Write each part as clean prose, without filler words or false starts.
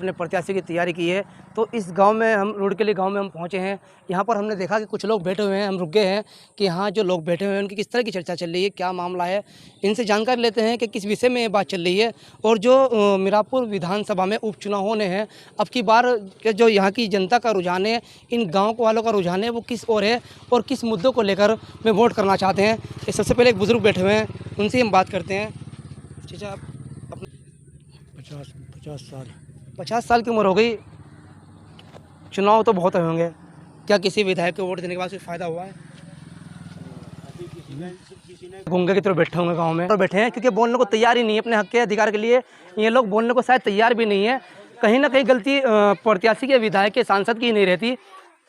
अपने प्रत्याशी की तैयारी की है। तो इस गांव में हम रुड़किली गांव में हम पहुंचे हैं। यहाँ पर हमने देखा कि कुछ लोग बैठे हुए हैं, हम रुक गए हैं कि यहाँ जो लोग बैठे हुए हैं उनकी किस तरह की चर्चा चल रही है, क्या मामला है, इनसे जानकारी लेते हैं कि किस विषय में ये बात चल रही है। और जो मीरापुर विधानसभा में उपचुनाव होने हैं, अब की बार के जो यहाँ की जनता का रुझान है, इन गाँव वालों का रुझान है, वो किस ओर है और किस मुद्दों को लेकर वे वोट करना चाहते हैं। ये सबसे पहले एक बुजुर्ग बैठे हुए हैं, उनसे हम बात करते हैं। चाचा, आप अपने 50 साल की उम्र हो गई, चुनाव तो बहुत होंगे, क्या किसी विधायक को वोट देने के बाद कुछ फ़ायदा हुआ है? गूंगे की तरह बैठे होंगे गांव में और बैठे हैं क्योंकि बोलने को तैयार ही नहीं है अपने हक के अधिकार के लिए। ये लोग बोलने को शायद तैयार भी नहीं है। कहीं ना कहीं गलती प्रत्याशी के, विधायक के, सांसद की नहीं रहती।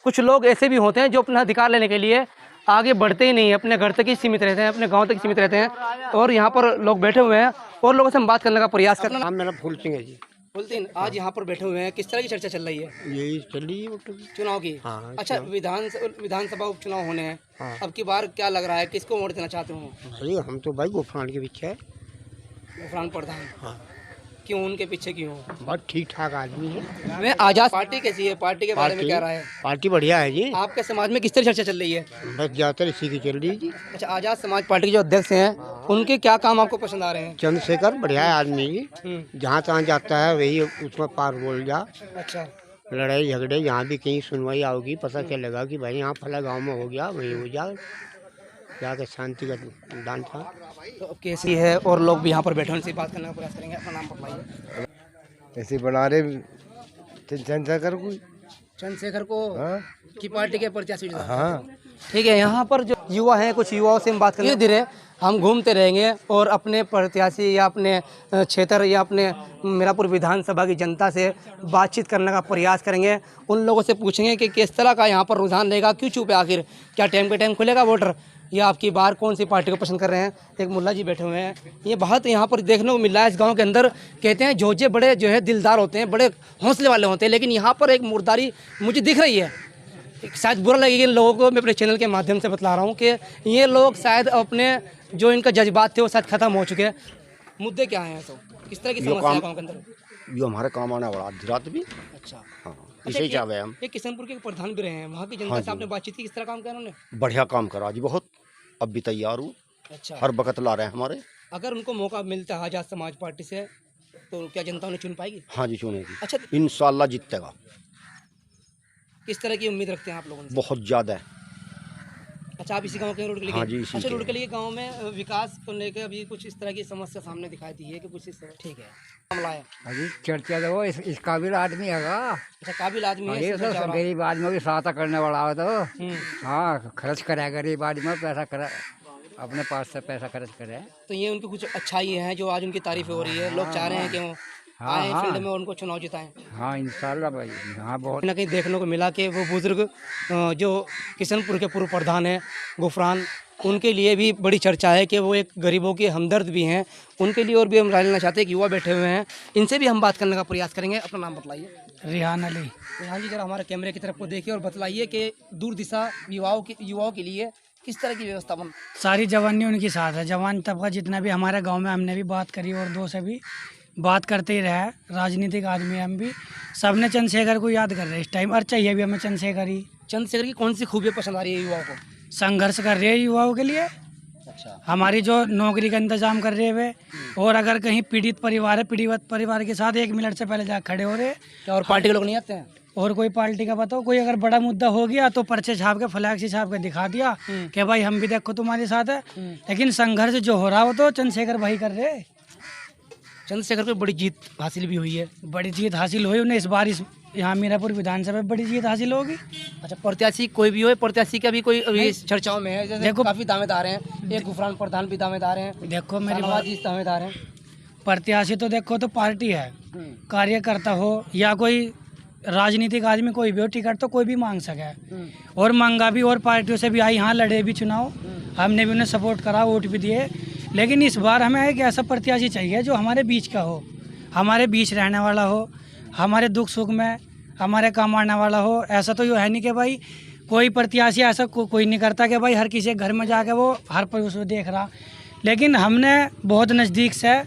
कुछ लोग ऐसे भी होते हैं जो अपना अधिकार लेने के लिए आगे बढ़ते ही नहीं है, अपने घर तक ही सीमित रहते हैं, अपने गांव तक सीमित रहते हैं। और यहाँ पर लोग बैठे हुए हैं और लोगों से हम बात करने का प्रयास करना। नाम मेरा फूल सिंह है जी। फूल, आज यहाँ पर बैठे हुए हैं, किस तरह की चर्चा चल रही है? यही चल रही है चुनाव की। हाँ, अच्छा, विधानसभा उपचुनाव होने हैं। हाँ। अब की बार क्या लग रहा है, किसको वोट देना चाहते हो? भाई हम तो भाई गोफरान के पीछे है। गोफरान प्रधान? हाँ। क्यों उनके पीछे क्यों? बहुत ठीक ठाक आदमी है। मैं आजाद पार्टी कैसी है, पार्टी के बारे में क्या राय है? पार्टी बढ़िया है जी। आपके समाज में किस तरह चर्चा चल रही है? बस ज़्यादातर इसी की चल रही है जी। अच्छा, आजाद समाज पार्टी के जो अध्यक्ष हैं, उनके क्या काम आपको पसंद आ रहे हैं? चंद्रशेखर बढ़िया है आदमी जी। जहाँ तहाँ जाता है वही उसमें पार बोल जा। अच्छा, लड़ाई झगड़े यहाँ भी कहीं सुनवाई आओगी, पता चलेगा कि भाई यहाँ फला गाँव में हो गया, वही हो जा, जाकर शांति का दान था। तो अब कैसी है और लोग भी यहाँ पर बैठे उनसे बात करने का प्रयास करेंगे। अपना नाम बताइए। ऐसे बना रहे चंद्रशेखर को। चंद्रशेखर को की पार्टी के प्रत्याशी? हाँ, ठीक है। यहाँ पर जो युवा हैं, कुछ युवाओं से हम बात करेंगे। धीरे धीरे हम घूमते रहेंगे और अपने प्रत्याशी या अपने क्षेत्र या अपने मीरापुर विधानसभा की जनता से बातचीत करने का प्रयास करेंगे। उन लोगों से पूछेंगे कि किस तरह का यहाँ पर रुझान रहेगा, क्यों चुप है आखिर, क्या टाइम पे टाइम खुलेगा वोटर, या आपकी बार कौन सी पार्टी को पसंद कर रहे हैं। एक मुल्ला जी बैठे हुए हैं। ये बहुत यहाँ पर देखने को मिल रहा है इस गांव के अंदर। कहते हैं जोजे बड़े जो है दिलदार होते हैं, बड़े हौसले वाले होते हैं, लेकिन यहाँ पर एक मुर्दारी मुझे दिख रही है। शायद बुरा लगेगा इन लोगों को, मैं अपने चैनल के माध्यम से बतला रहा हूँ कि ये लोग शायद अपने जो इनका जज्बात थे वो शायद ख़त्म हो चुके हैं। मुद्दे क्या हैं? तो किस तरह की समस्या है गाँव के अंदर? जो हमारे काम आने वाला आधी रात भी। अच्छा, हाँ, इसे ही चाहे हम। ये किशनपुर के प्रधान भी रहे हैं, वहाँ की जनता से आपने बातचीत की, किस तरह काम किया उन्होंने? बढ़िया काम करा जी, बहुत। अब भी तैयार हूँ। अच्छा, हर वक्त ला रहे हैं हमारे। अगर उनको मौका मिलता है आजाद समाज पार्टी से तो क्या जनता उन्हें चुन पाएगी? हाँ जी, चुनेगी। अच्छा, इंशाल्लाह जीतेगा। किस तरह की उम्मीद रखते हैं आप लोगों से? बहुत ज़्यादा है। अच्छा, आप इसी गांव के रुड़किली? हाँ जी, इसी अच्छा, के। रुड़किली गांव में विकास को लेकर अभी कुछ इस तरह की समस्या सामने दिखाई दी है कि कुछ इस तरह? ठीक है, मामला है। अभी चर्चा तो वो इस काबिल आदमी है। अच्छा, काबिल आदमी है, ये समझ तो आ रहा। गरीब आदमियों की सहायता करने वाला हो तो हाँ, खर्च करे, गरीब आदमी पैसा करे, अपने पास से पैसा खर्च करे। तो ये उनकी कुछ अच्छाई है जो आज उनकी तारीफ हो रही है। लोग चाह रहे हैं कि वो आए फील्ड में और उनको चुनाव जिताएं। हाँ, इंशाल्लाह भाई। हाँ, बहुत कहीं ना कहीं देखने को मिला कि वो बुजुर्ग जो किशनपुर के पूर्व प्रधान हैं गुफरान, उनके लिए भी बड़ी चर्चा है कि वो एक गरीबों के हमदर्द भी हैं। उनके लिए और भी हम राय लेना चाहते हैं कि युवा बैठे हुए हैं, इनसे भी हम बात करने का प्रयास करेंगे। अपना नाम बतलाइए। रिहान अली। रिहान जी, जरा हमारे कैमरे की तरफ को देखिए और बतलाइए कि दूर दिशा युवाओं के लिए किस तरह की व्यवस्था बन? सारी जवानी उनके साथ है। जवान तबका जितना भी हमारे गांव में, हमने भी बात करी और दो से भी बात करते ही रहा। राजनीतिक आदमी हम भी सबने चंद्रशेखर को याद कर रहे हैं इस टाइम, और चाहिए भी हमें चंद्रशेखर ही। चंद्रशेखर की कौन सी खूबियाँ पसंद आ रही है युवाओं को? संघर्ष कर रहे हैं युवाओं के लिए। अच्छा, हमारी जो नौकरी का इंतजाम कर रहे हुए, और अगर कहीं पीड़ित परिवार है, पीड़ित परिवार के साथ 1 मिनट से पहले जा खड़े हो रहे। क्या और पार्टी के लोग नहीं आते हैं? और कोई पार्टी का बताओ, कोई अगर बड़ा मुद्दा हो गया तो पर्चे छाप के, फ्लैक्सी छाप के दिखा दिया कि भाई हम भी देखो तुम्हारे साथ है। लेकिन संघर्ष जो हो रहा हो तो चंद्रशेखर भाई कर रहे। चंद्रशेखर को बड़ी जीत हासिल भी हुई है। बड़ी जीत हासिल हुई उन्हें इस बार, इस यहाँ मीरापुर विधानसभा में बड़ी जीत हासिल होगी। अच्छा, प्रत्याशी कोई भी हो, प्रत्याशी का भी कोई अभी चर्चाओं में है? जैसे देखो, काफी दावेदार हैं, एक गुफरान प्रधान भी दावेदार हैं, देखो मेरी शाहनवाज जी दावेदार हैं। प्रत्याशी तो देखो तो पार्टी है, कार्यकर्ता हो या कोई राजनीतिक आदमी कोई भी हो, टिकट तो कोई भी मांग सके। और मांगा भी, और पार्टियों से भी आई, यहाँ लड़े भी चुनाव, हमने भी उन्हें सपोर्ट करा, वोट भी दिए। लेकिन इस बार हमें एक ऐसा प्रत्याशी चाहिए जो हमारे बीच का हो, हमारे बीच रहने वाला हो, हमारे दुख सुख में हमारे काम आने वाला हो। ऐसा तो ये है नहीं कि भाई कोई प्रत्याशी ऐसा कोई नहीं करता कि भाई हर किसी के घर में जाके वो हर पर उसको देख रहा। लेकिन हमने बहुत नज़दीक से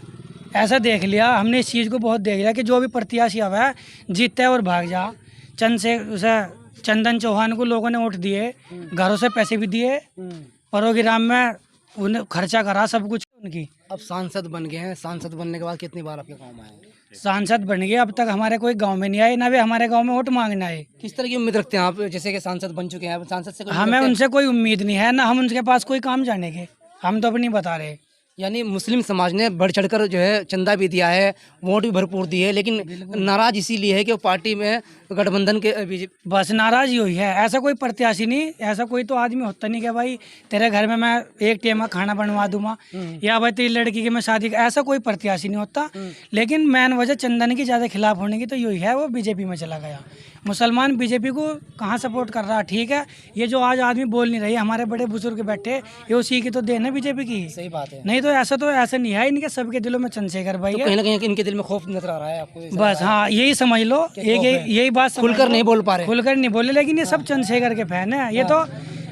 ऐसा देख लिया हमने, इस चीज़ को बहुत देख लिया कि जो भी प्रत्याशी आवा है जीतता है और भाग जा। चंदन चौहान को लोगों ने वोट दिए, घरों से पैसे भी दिए, प्रोग्राम में उन्हें खर्चा करा सब कुछ उनकी। अब सांसद बन गए हैं, सांसद बनने के बाद कितनी बार आपके गाँव में आए? सांसद बन गए, अब तक हमारे कोई गांव में नहीं आए, ना वे हमारे गांव में वोट मांगने आए। किस तरह की उम्मीद रखते हैं आप, जैसे कि सांसद बन चुके हैं, सांसद से कोई उम्मीद हमें रखते हैं? उनसे कोई उम्मीद नहीं है, ना हम उनके पास कोई काम जाने के, हम तो अपनी बता रहे। यानी मुस्लिम समाज ने बढ़ चढ़कर जो है चंदा भी दिया है, वोट भी भरपूर दिए, लेकिन नाराज इसीलिए है कि वो पार्टी में गठबंधन के बीजेपी। बस नाराज़गी हुई है, ऐसा कोई प्रत्याशी नहीं, ऐसा कोई तो आदमी होता नहीं कि भाई तेरे घर में मैं एक टाइम का खाना बनवा दूंगा या भाई तेरी लड़की की मैं शादी, ऐसा कोई प्रत्याशी नहीं होता। लेकिन मेन वजह चंदन की ज़्यादा खिलाफ होने की तो यही है, वो बीजेपी में चला गया। मुसलमान बीजेपी को कहाँ सपोर्ट कर रहा है? ठीक है, ये जो आज आदमी बोल नहीं रही, हमारे बड़े बुजुर्ग बैठे, ये उसी की तो देन है बीजेपी की। सही बात है। नहीं तो ऐसा नहीं है, इनके सबके दिलों में चंद्रशेखर भाई तो है। कहीं ना कहीं इनके दिल में खौफ नजर आ रहा है आपको? बस हाँ, यही समझ लो, यही बात समझ खुलकर लो। नहीं बोल पा रहे। खुलकर नहीं बोले, लेकिन ये सब चंद्रशेखर के फैन है। ये तो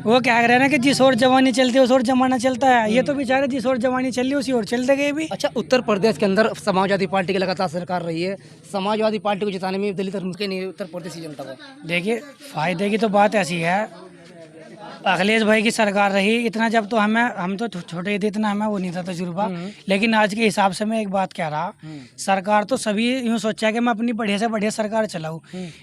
वो क्या कह रहे हैं ना कि जिस और जवानी चलती है उस और जमाना चलता है। ये तो बेचारे जिस और जवानी चल रही उसी और चलते गए भी। अच्छा, उत्तर प्रदेश के अंदर समाजवादी पार्टी की लगातार सरकार रही है, समाजवादी पार्टी को जिताने में दलित और मुस्लिम नहीं, उत्तर प्रदेश की जनता को। देखिए, फायदे की तो बात ऐसी है, अखिलेश भाई की सरकार रही इतना, जब तो हम तो छोटे थे, इतना हमें वो नहीं था तजुर्बा। लेकिन आज के हिसाब से मैं एक बात कह रहा, सरकार तो सभी यूँ सोचा है कि मैं अपनी बढ़िया से बढ़िया सरकार चलाऊँ।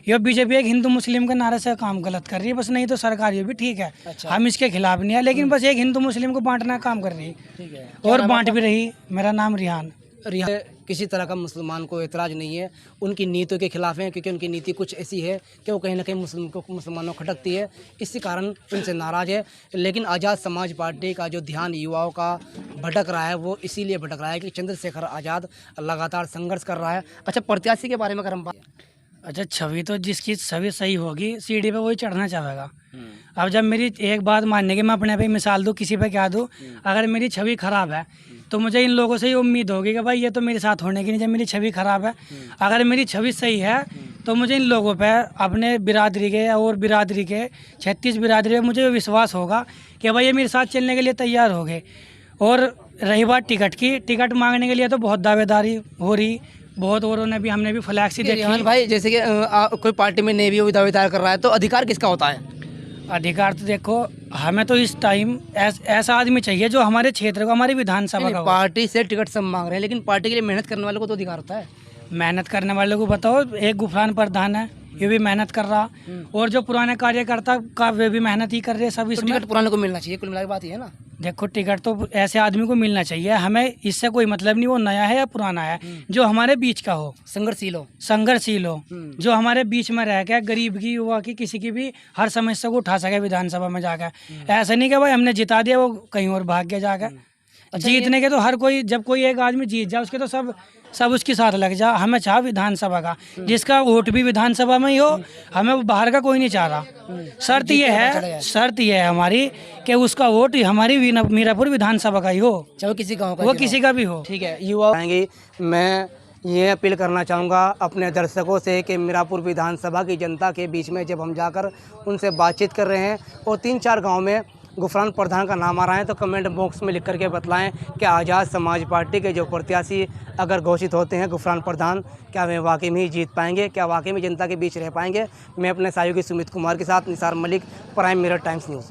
ये बीजेपी एक हिंदू मुस्लिम के नारे से काम गलत कर रही है बस, नहीं तो सरकार ये भी ठीक है। हम इसके खिलाफ नहीं है, लेकिन बस एक हिंदू मुस्लिम को बांटना का काम कर रही है, और बांट भी रही। मेरा नाम रिहान। यहाँ किसी तरह का मुसलमान को एतराज़ नहीं है, उनकी नीतियों के खिलाफ है, क्योंकि उनकी नीति कुछ ऐसी है कि वो कहीं ना कहीं मुसलमानों को खटकती है, इसी कारण उनसे नाराज़ है। लेकिन आज़ाद समाज पार्टी का जो ध्यान युवाओं का भटक रहा है, वो इसीलिए भटक रहा है कि चंद्रशेखर आज़ाद लगातार संघर्ष कर रहा है। अच्छा, प्रत्याशी के बारे में अगर हम बात, अच्छा, छवि तो जिसकी छवि सही होगी सीढ़ी पे वही चढ़ना चाहेगा। अब जब मेरी एक बात मानने की मैं अपने पे मिसाल दूँ, किसी पे क्या दूँ, अगर मेरी छवि खराब है तो मुझे इन लोगों से ही उम्मीद होगी कि भाई ये तो मेरे साथ होने की नहीं, जब मेरी छवि खराब है। अगर मेरी छवि सही है तो मुझे इन लोगों पे, अपने बिरादरी के और बिरादरी के 36 बिरादरी पे मुझे विश्वास होगा कि भाई ये मेरे साथ चलने के लिए तैयार हो गए। और रही बात टिकट की, टिकट मांगने के लिए तो बहुत दावेदारी हो रही, बहुत औरों ने भी, हमने भी फ्लैक्सी देखी। रिहान भाई, जैसे कि कोई पार्टी में नहीं भी वो दावेदार कर रहा है, तो अधिकार किसका होता है? अधिकार तो देखो, हमें तो इस टाइम ऐसा आदमी चाहिए जो हमारे क्षेत्र को, हमारी विधानसभा का हो। पार्टी से टिकट सब मांग रहे हैं, लेकिन पार्टी के लिए मेहनत करने वालों को तो अधिकार होता है। मेहनत करने वाले को बताओ, एक गुफरान प्रधान है, ये भी मेहनत कर रहा, और जो पुराने कार्यकर्ता का वे भी मेहनत ही कर रहे हैं सब। इसमें टिकट पुराने को मिलना चाहिए, कुल मिला के बात ये है ना। देखो, टिकट तो ऐसे आदमी को मिलना चाहिए, हमें इससे कोई मतलब नहीं वो नया है या पुराना है, जो हमारे बीच का हो, संघर्षशील हो, जो हमारे बीच में रह के गरीब की, युवा की, किसी की भी हर समस्या को उठा सके विधानसभा में जाकर। ऐसा नहीं कि भाई हमने जिता दिया वो कहीं और भाग गया जाकर। जीतने के तो हर कोई, जब कोई एक आदमी जीत जाए उसके तो सब उसके साथ लग जा। हमें चाह विधानसभा का, जिसका वोट भी विधानसभा में ही हो, हमें वो बाहर का कोई नहीं चाह रहा। शर्त ये है हमारी कि उसका वोट हमारी मीरापुर विधानसभा का ही हो, चाहे किसी गाँव का, वो किसी का भी हो। ठीक है। युवा आएंगे, मैं ये अपील करना चाहूँगा अपने दर्शकों से कि मीरापुर विधानसभा की जनता के बीच में जब हम जाकर उनसे बातचीत कर रहे हैं और 3-4 गाँव में गुफरान प्रधान का नाम आ रहा है, तो कमेंट बॉक्स में लिख करके बतलाएं कि आज़ाद समाज पार्टी के जो प्रत्याशी अगर घोषित होते हैं गुफरान प्रधान, क्या वे वाकई में ही जीत पाएंगे, क्या वाकई में जनता के बीच रह पाएंगे। मैं अपने सहयोगी सुमित कुमार के साथ Nisar Malik, prime mirror times news.